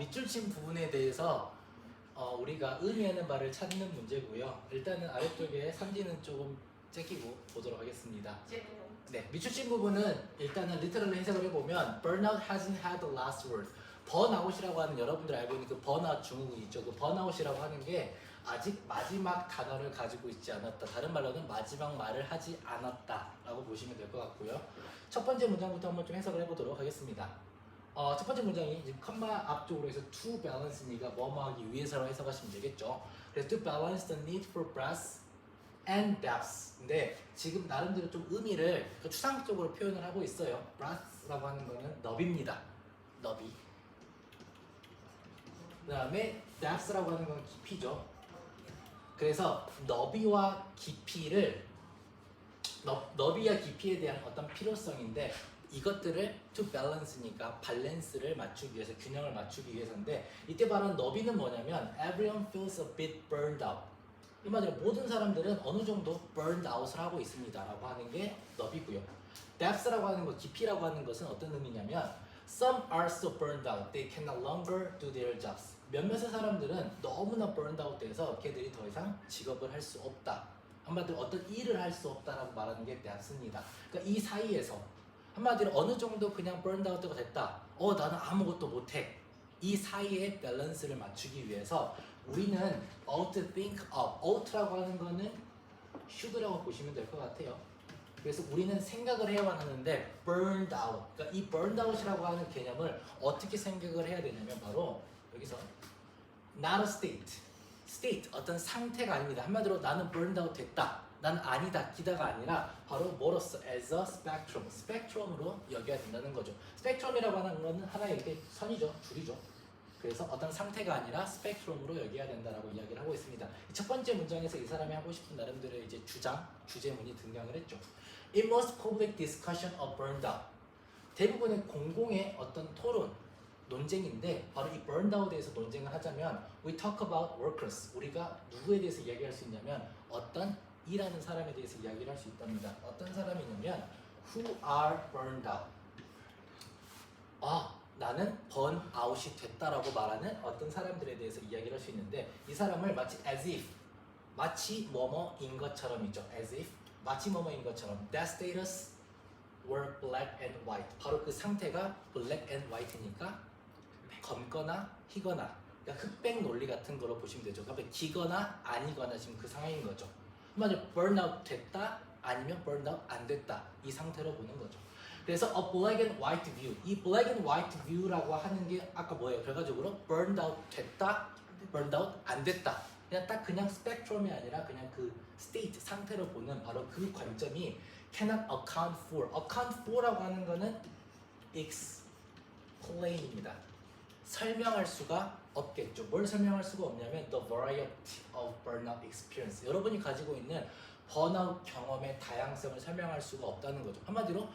밑줄 친 부분에 대해서 우리가 의미하는 바를 찾는 문제고요. 일단은 아래쪽에 삼지는 조금 제끼고 보도록 하겠습니다. 네, 밑줄 친 부분은 일단은 리터럴로 해석을 해보면 burnout hasn't had the last word. 번아웃이라고 하는 여러분들 알고 있는 그 번아웃 증후군 있죠. 그 번아웃이라고 하는 게 아직 마지막 단어를 가지고 있지 않았다. 다른 말로는 마지막 말을 하지 않았다라고 보시면 될 것 같고요. 첫 번째 문장부터 한번 좀 해석을 해보도록 하겠습니다. 첫 번째 문장이 이제 컴마 앞쪽으로 해서 to balance니까 뭐뭐 하기 위해서라고 해석하시면 되겠죠. 그래서 to balance the need for breadth and depth. 근데 지금 나름대로 좀 의미를 추상적으로 표현을 하고 있어요. breadth라고 하는 거는 너비입니다. 너비. 그 다음에 depth라고 하는 건 깊이죠. 그래서 너비와 깊이를 너비와 깊이에 대한 어떤 필요성인데 이것들을 to balance니까 밸런스를 맞추기 위해서 균형을 맞추기 위해서인데 이때 말하는 너비는 뭐냐면 everyone feels a bit burned out. 이 말대로 모든 사람들은 어느 정도 burned out을 하고 있습니다 라고 하는 게 너비고요. depth라고 하는 것, 깊이라고 하는 것은 어떤 의미냐면 some are so burned out they can no longer do their jobs. 몇몇의 사람들은 너무나 burned out 돼서 걔들이 더 이상 직업을 할 수 없다. 한마디로 어떤 일을 할 수 없다라고 말하는 게 depth입니다. 그러니까 이 사이에서 한마디로 어느 정도 그냥 burned out가 됐다. 나는 아무것도 못해. 이 사이의 밸런스를 맞추기 위해서 우리는 ought to think of. out라고 하는 거는 should라고 보시면 될 것 같아요. 그래서 우리는 생각을 해야만 하는데 burned out. 그러니까 이 burned out이라고 하는 개념을 어떻게 생각을 해야 되냐면 바로 여기서 not a state. state 어떤 상태가 아닙니다. 한마디로 나는 burned out 됐다. 나는 아니다, 기다가 아니라 바로 뭐로서 as a spectrum, 스펙트럼으로 여겨야 된다는 거죠. 스펙트럼이라고 하는 거는 하나의 이렇게 선이죠, 줄이죠. 그래서 어떤 상태가 아니라 스펙트럼으로 여겨야 된다라고 이야기를 하고 있습니다. 첫 번째 문장에서 이 사람이 하고 싶은 나름대로의 이제 주장, 주제문이 등장을 했죠. In most public discussion of burned out. 대부분의 공공의 어떤 토론, 논쟁인데 바로 이 burned out에 대해서 논쟁을 하자면 we talk about workers. 우리가 누구에 대해서 이야기할 수 있냐면 어떤 일하는 사람에 대해서 이야기를 할 수 있답니다. 어떤 사람이냐면 who are burned out. 나는 번아웃이 됐다라고 말하는 어떤 사람들에 대해서 이야기를 할 수 있는데 이 사람을 마치 as if 마치 뭐뭐인 것처럼이죠. as if 마치 뭐뭐인 것처럼 that status were black and white. 바로 그 상태가 black and white니까 검거나 희거나 그러니까 흑백 논리 같은 걸로 보시면 되죠. 그러니까 기거나 아니거나 지금 그 상황인 거죠. 만약 burnout 됐다 아니면 burnout 안 됐다 이 상태로 보는 거죠. 그래서 a black and white view. 이 black and white view라고 하는 게 아까 뭐예요? 결과적으로 burned out 됐다, burned out 안 됐다. 그냥 딱 그냥 스펙트럼이 아니라 그냥 그 state 상태로 보는 바로 그 관점이 cannot account for. account for라고 하는 거는 explain입니다. 설명할 수가 없겠죠. 뭘 설명할 수가 없냐면 the variety of burnout experience. 여러분이 가지고 있는 번아웃 경험의 다양성을 설명할 수가 없다는 거죠. 한마디로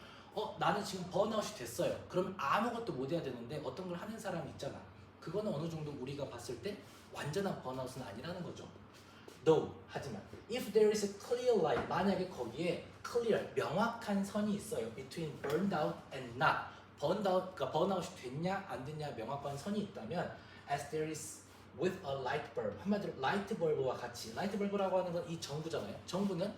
나는 지금 번아웃이 됐어요. 그럼 아무것도 못 해야 되는데 어떤 걸 하는 사람이 있잖아. 그거는 어느 정도 우리가 봤을 때 완전한 번아웃은 아니라는 거죠. No, 하지만 if there is a clear line, 만약에 거기에 clear, 명확한 선이 있어요. between burned out and not. 그러니까 번아웃이 됐냐 안 됐냐 명확한 선이 있다면 as there is with a light bulb. 한마디로 라이트 벌브와 같이. 라이트 벌브라고 하는 건 이 전구잖아요. 전구는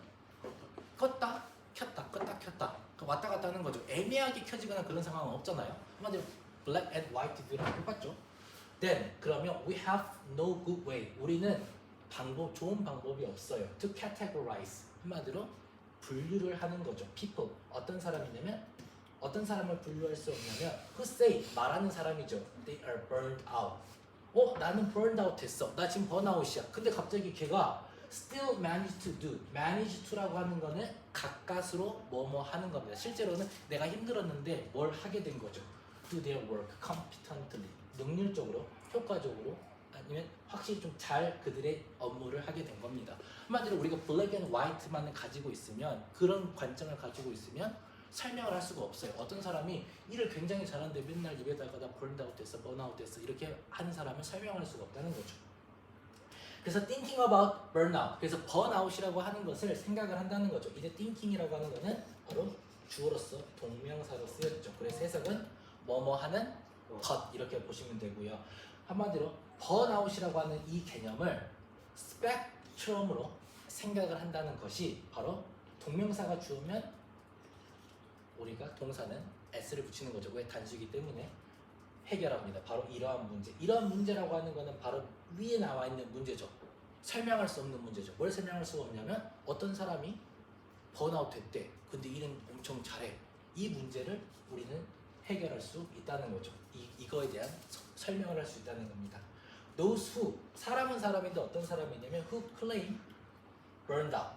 껐다 켰다 껐다 켰다 왔다 갔다 하는 거죠. 애매하게 켜지거나 그런 상황은 없잖아요. 한마디로 black and white view랑 똑같죠. Then 그러면 we have no good way. 우리는 좋은 방법이 없어요. To categorize. 한마디로 분류를 하는 거죠. People. 어떤 사람이냐면 어떤 사람을 분류할 수 없냐면 who say 말하는 사람이죠. They are burned out. 나는 burned out 됐어. 나 지금 번아웃이야. 근데 갑자기 걔가 still manage to do. manage to라고 하는 거는 가까스로 뭐뭐 하는 겁니다. 실제로는 내가 힘들었는데 뭘 하게 된 거죠. do their work competently. 능률적으로, 효과적으로 아니면 확실히 좀 잘 그들의 업무를 하게 된 겁니다. 한마디로 우리가 black and white만을 가지고 있으면 그런 관점을 가지고 있으면 설명을 할 수가 없어요. 어떤 사람이 일을 굉장히 잘하는데 맨날 입에다가 나 burned 됐어, burnout 됐어 이렇게 하는 사람을 설명할 수가 없다는 거죠. 그래서 thinking about burnout. 그래서 burnout이라고 하는 것을 생각을 한다는 거죠. 이제 thinking이라고 하는 거는 바로 주어로서 동명사로 쓰였죠. 그래서 해석은 뭐뭐 하는 것 이렇게 보시면 되고요. 한마디로 번아웃이라고 하는 이 개념을 스펙트럼으로 생각을 한다는 것이 바로 동명사가 주어면 우리가 동사는 s를 붙이는 거죠. 왜? 단수이기 때문에 해결합니다. 바로 이러한 문제. 이러한 문제라고 하는 거는 바로 위에 나와 있는 문제죠. 설명할 수 없는 문제죠. 뭘 설명할 수가 없냐면 어떤 사람이 번아웃 됐대. 근데 일은 엄청 잘해. 이 문제를 우리는 해결할 수 있다는 거죠. 이거에 대한 설명을 할 수 있다는 겁니다. Those who, 사람은 사람인데 어떤 사람이냐면 who claim burned out.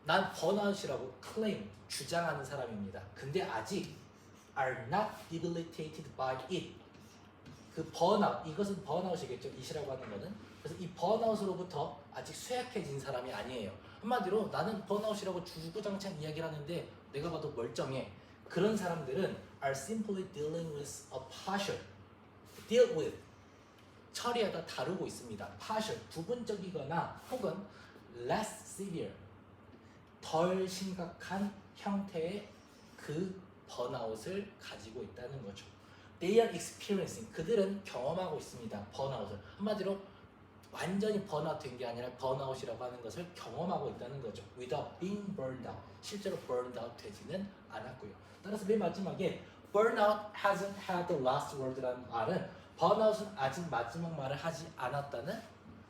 난 번아웃이라고 claim, 주장하는 사람입니다. 근데 아직 are not debilitated by it. 그 번아웃, 이것은 번아웃이겠죠. it이라고 하는 거는. 그래서 이 번아웃으로부터 아직 쇠약해진 사람이 아니에요. 한마디로 나는 번아웃이라고 주구장창 이야기를 하는데 내가 봐도 멀쩡해. 그런 사람들은 are simply dealing with a partial, deal with, 처리하다 다루고 있습니다. partial, 부분적이거나 혹은 less severe, 덜 심각한 형태의 그 번아웃을 가지고 있다는 거죠. They are experiencing, 그들은 경험하고 있습니다. 번아웃을. 한마디로 완전히 번아웃 된 게 아니라 번아웃이라고 하는 것을 경험하고 있다는 거죠. Without being burned out, 실제로 burned out 되지는 않았고요. 따라서 맨 마지막에 burnout hasn't had the last word라는 말은 번아웃은 아직 마지막 말을 하지 않았다는,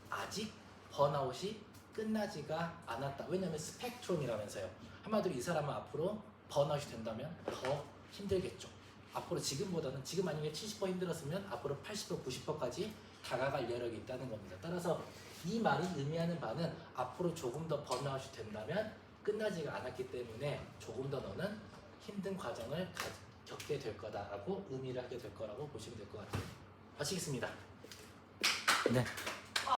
아직 번아웃이 끝나지가 않았다. 왜냐하면 스펙트럼이라면서요. 한마디로 이 사람은 앞으로 번아웃이 된다면 더 힘들겠죠. 앞으로 지금보다는, 지금 만약에 70% 힘들었으면 앞으로 80%, 90%까지 다가갈 여력이 있다는 겁니다. 따라서 이 말이 의미하는 바는 앞으로 조금 더 번아웃이 된다면 끝나지가 않았기 때문에 조금 더 너는 힘든 과정을 겪게 될 거다라고 의미를 하게 될 거라고 보시면 될 것 같아요. 마치겠습니다. 네.